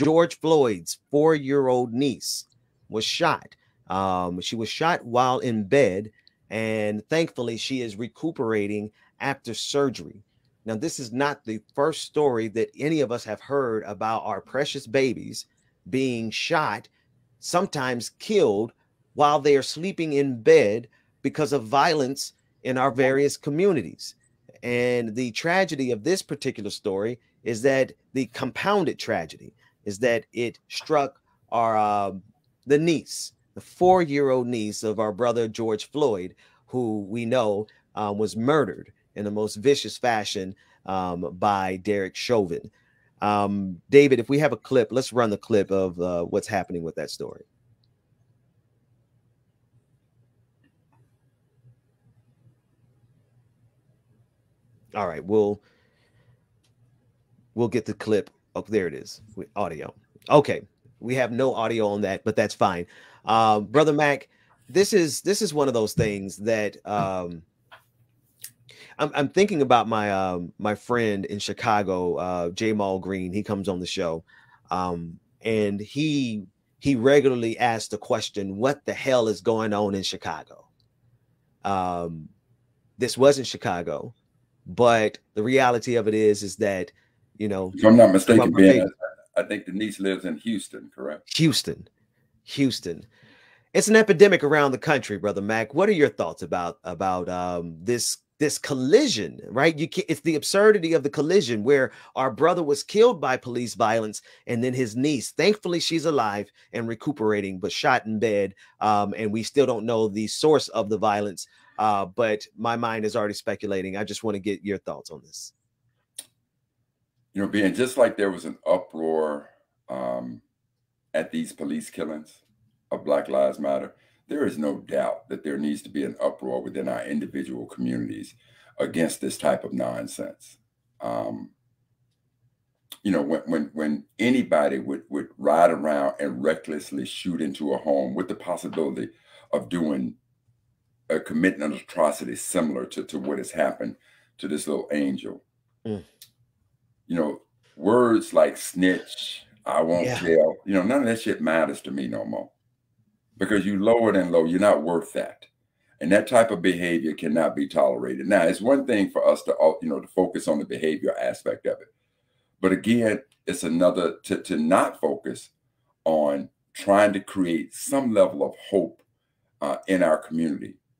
George Floyd's 4-year-old niece was shot. She was shot while in bed, and thankfully she is recuperating after surgery. Now, this is not the first story that any of us have heard about our precious babies being shot, sometimes killed, while they are sleeping in bed because of violence in our various communities. And the tragedy of this particular story is that the compounded tragedy is that it struck our the niece, the 4-year-old niece of our brother George Floyd, who we know was murdered in the most vicious fashion by Derek Chauvin. David, if we have a clip, let's run the clip of what's happening with that story. All right, we'll get the clip. Oh, there it is. Audio. Okay, we have no audio on that, but that's fine. Brother Mac, this is one of those things that I'm thinking about my friend in Chicago, Jamal Green. He comes on the show, and he regularly asks the question, "What the hell is going on in Chicago?" This wasn't Chicago, but the reality of it is that, you know, if I'm not mistaken, Ben, I think the niece lives in Houston, correct? Houston. It's an epidemic around the country, Brother Mac. What are your thoughts about this collision, right? It's the absurdity of the collision where our brother was killed by police violence, and then his niece, thankfully she's alive and recuperating, but shot in bed. And we still don't know the source of the violence. But my mind is already speculating. I just want to get your thoughts on this. You know, Ben, just like there was an uproar at these police killings of Black Lives Matter, there is no doubt that there needs to be an uproar within our individual communities against this type of nonsense. You know, when anybody would ride around and recklessly shoot into a home with the possibility of committing an atrocity similar to what has happened to this little angel. You know, words like snitch, I won't jail, you know, none of that shit matters to me no more. Because you lower and low, you're not worth that. And that type of behavior cannot be tolerated. Now, it's one thing for us to, you know, to focus on the behavior aspect of it. But again, it's another to not focus on trying to create some level of hope in our community.